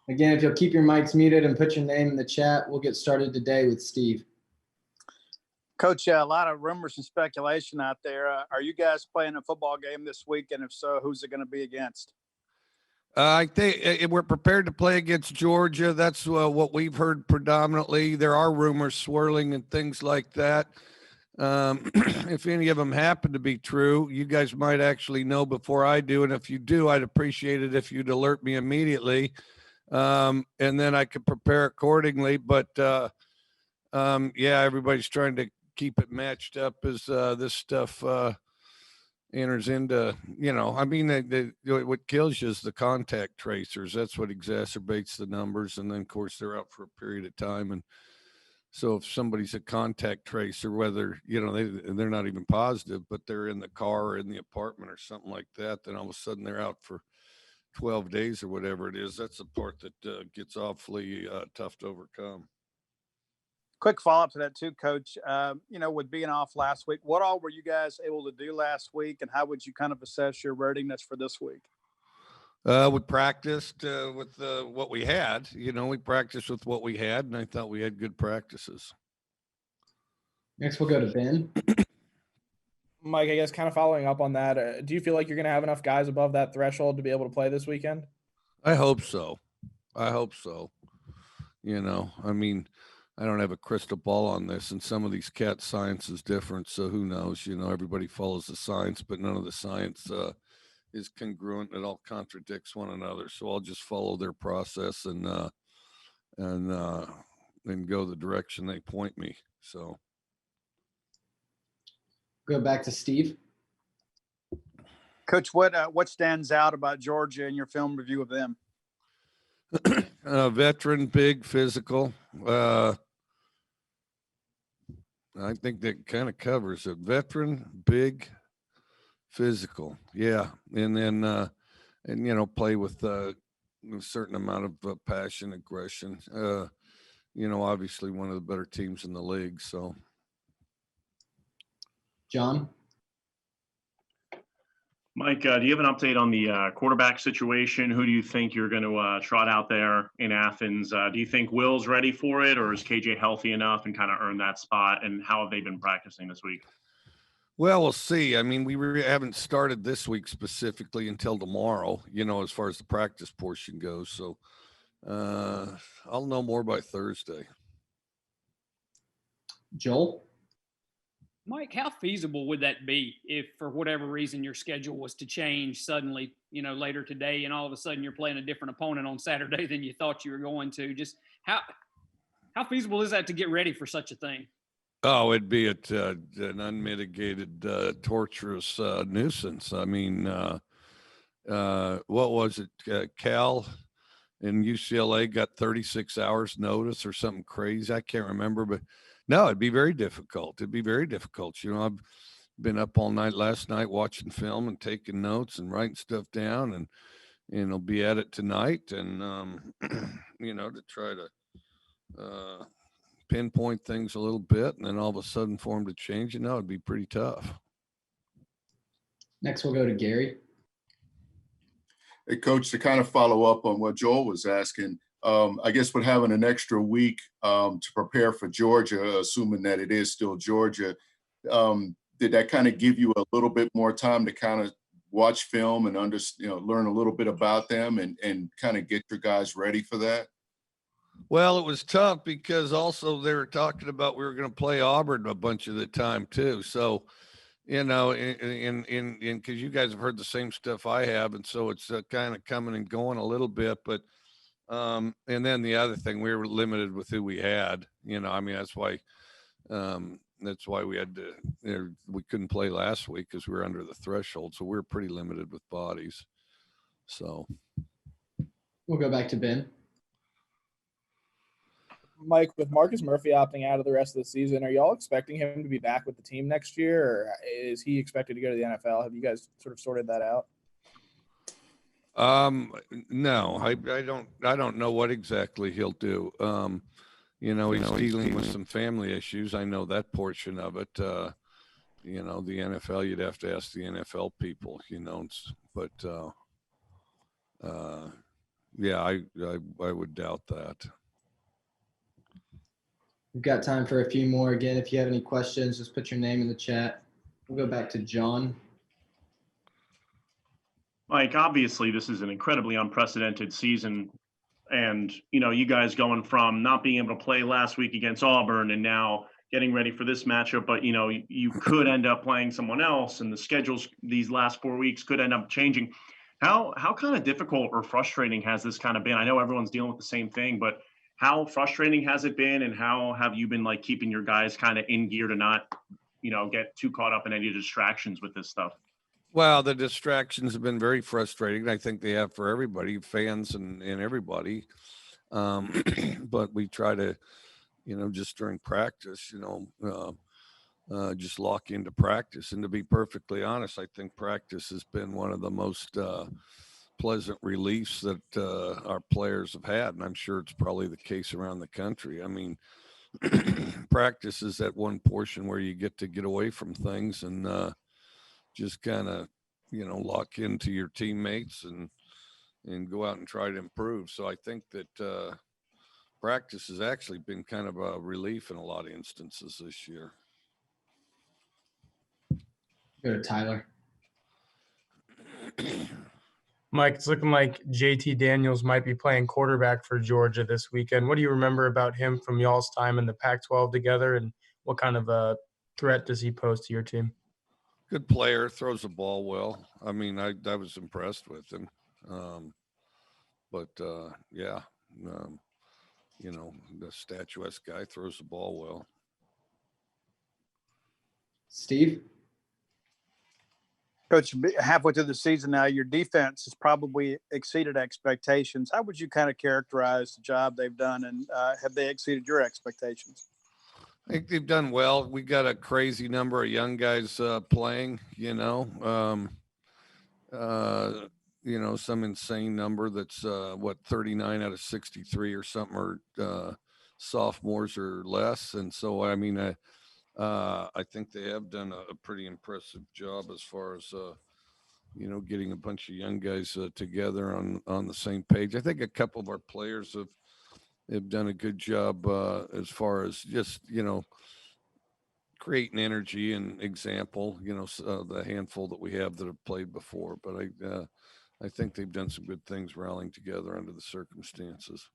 Again, if you'll keep your mics muted and put your name in the chat, we'll get started today with Steve. Coach, a lot of rumors and speculation out there. Are you guys playing a football game this week? And if so, who's it going to be against? I think we're prepared to play against Georgia. That's what we've heard predominantly. There are rumors swirling and things like that. If any of them happen to be true, you guys might actually know before I do. And if you do, I'd appreciate it if you'd alert me immediately. And then I could prepare accordingly. But yeah, everybody's trying to keep it matched up as this stuff enters into, what kills you is the contact tracers. That's what exacerbates the numbers. And then, of course, they're out for a period of time. And so if somebody's a contact tracer, whether, they're not even positive, but they're in the car or in the apartment or something like that, then all of a sudden they're out for 12 days or whatever it is. That's the part that gets awfully tough to overcome. Quick follow-up to that too, Coach. With being off last week, what all were you guys able to do last week, and how would you kind of assess your readiness for this week? We practiced with what we had. We practiced with what we had, and I thought we had good practices. Next, we'll go to Ben. Mike, I guess kind of following up on that, do you feel like you're going to have enough guys above that threshold to be able to play this weekend? I hope so. I don't have a crystal ball on this, and some of these cat science is different. So who knows? Everybody follows the science, but none of the science is congruent. It all contradicts one another. So I'll just follow their process and go the direction they point me. So go back to Steve. Coach, what stands out about Georgia in your film review of them? Veteran, big, physical. I think that kind of covers it. Veteran, big, physical. Yeah. And then, play with a certain amount of passion, aggression. Obviously one of the better teams in the league. So. John? Mike, do you have an update on the quarterback situation? Who do you think you're going to trot out there in Athens? Do you think Will's ready for it, or is KJ healthy enough and kind of earned that spot? And how have they been practicing this week? Well, we'll see. I mean, we really haven't started this week specifically until tomorrow, as far as the practice portion goes. So I'll know more by Thursday. Joel? Mike, how feasible would that be if for whatever reason your schedule was to change suddenly, later today, and all of a sudden you're playing a different opponent on Saturday than you thought you were going to? Just how feasible is that to get ready for such a thing? Oh, it'd be an unmitigated, torturous nuisance. I mean, what was it? Cal and UCLA got 36 hours notice or something crazy. I can't remember, but no, it'd be very difficult. I've been up all night last night watching film and taking notes and writing stuff down, and I'll be at it tonight and, to try to pinpoint things a little bit, and then all of a sudden for them to change, it'd be pretty tough. Next, we'll go to Gary. Hey, Coach, to kind of follow up on what Joel was asking, I guess with having an extra week to prepare for Georgia, assuming that it is still Georgia, did that kind of give you a little bit more time to kind of watch film and learn a little bit about them and kind of get your guys ready for that? Well, it was tough because also they were talking about we were going to play Auburn a bunch of the time too. So, because you guys have heard the same stuff I have, and so it's kind of coming and going a little bit, but. And then the other thing, we were limited with who we had, that's why we had to, we couldn't play last week because we were under the threshold. So we were pretty limited with bodies. So we'll go back to Ben. Mike, with Marcus Murphy opting out of the rest of the season, are y'all expecting him to be back with the team next year, or is he expected to go to the NFL? Have you guys sort of sorted that out? No, I don't know what exactly he'll do. He's dealing with some family issues. I know that portion of it. The NFL, you'd have to ask the NFL people, but yeah, I would doubt that. We've got time for a few more. Again, if you have any questions, just put your name in the chat. We'll go back to John. Mike, obviously this is an incredibly unprecedented season. And, you guys going from not being able to play last week against Auburn and now getting ready for this matchup, but, you could end up playing someone else, and the schedules these last 4 weeks could end up changing. How kind of difficult or frustrating has this kind of been? I know everyone's dealing with the same thing, but how frustrating has it been, and how have you been like keeping your guys kind of in gear to not, get too caught up in any distractions with this stuff? Well, the distractions have been very frustrating. I think they have for everybody, fans and everybody. But we try to, just during practice, just lock into practice. And to be perfectly honest, I think practice has been one of the most pleasant reliefs that our players have had. And I'm sure it's probably the case around the country. I mean, practice is that one portion where you get to get away from things and just kind of, lock into your teammates and go out and try to improve. So I think that practice has actually been kind of a relief in a lot of instances this year. Go to Tyler. Mike, it's looking like JT Daniels might be playing quarterback for Georgia this weekend. What do you remember about him from y'all's time in the Pac-12 together, and what kind of a threat does he pose to your team? Good player, throws the ball well. I mean, I was impressed with him. Yeah, the statuesque guy throws the ball well. Steve? Coach, halfway through the season now, your defense has probably exceeded expectations. How would you kind of characterize the job they've done, and have they exceeded your expectations? I think they've done well. We got a crazy number of young guys playing, some insane number that's 39 out of 63 or something, or sophomores or less. And so, I mean, I think they have done a pretty impressive job as far as, getting a bunch of young guys together on the same page. I think a couple of our players have done a good job as far as just, creating energy and example, the handful that we have that have played before. But I think they've done some good things rallying together under the circumstances.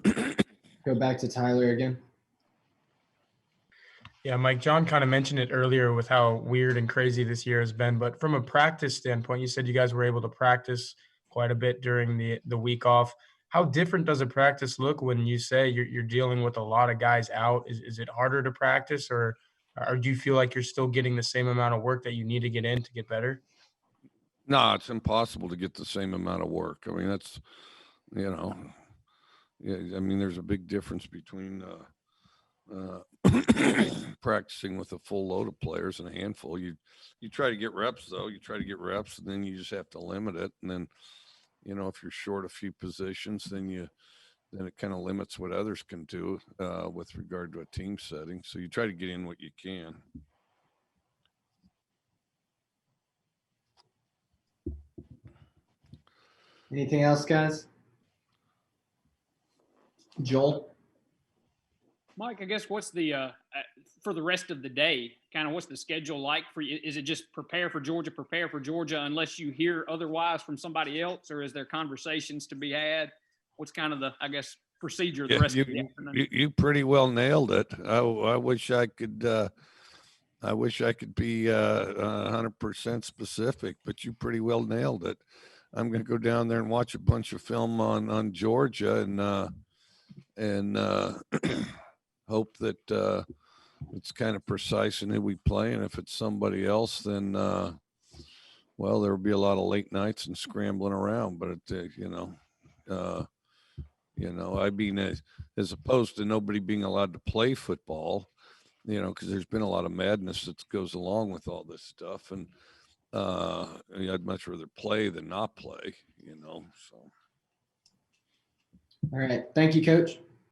Go back to Tyler again. Yeah, Mike, John kind of mentioned it earlier with how weird and crazy this year has been. But from a practice standpoint, you said you guys were able to practice quite a bit during the week off. How different does a practice look when you say you're dealing with a lot of guys out? Is it harder to practice, or do you feel like you're still getting the same amount of work that you need to get in to get better? No, it's impossible to get the same amount of work. I mean, that's, yeah, I mean, there's a big difference between practicing with a full load of players and a handful. You try to get reps, though. You try to get reps, and then you just have to limit it. And then, if you're short a few positions, then it kind of limits what others can do with regard to a team setting. So you try to get in what you can. Anything else, guys? Joel? Mike, I guess what's the for the rest of the day, kind of what's the schedule like for you? Is it just prepare for Georgia unless you hear otherwise from somebody else, or is there conversations to be had? What's kind of the, I guess, procedure the rest of the afternoon? You pretty well nailed it. I wish I could be 100% specific, but you pretty well nailed it. I'm going to go down there and watch a bunch of film on Georgia and hope that it's kind of precise in who we play. And if it's somebody else, then, well, there'll be a lot of late nights and scrambling around, but I mean, as opposed to nobody being allowed to play football, because there's been a lot of madness that goes along with all this stuff. And I'd much rather play than not play, so. All right. Thank you, Coach.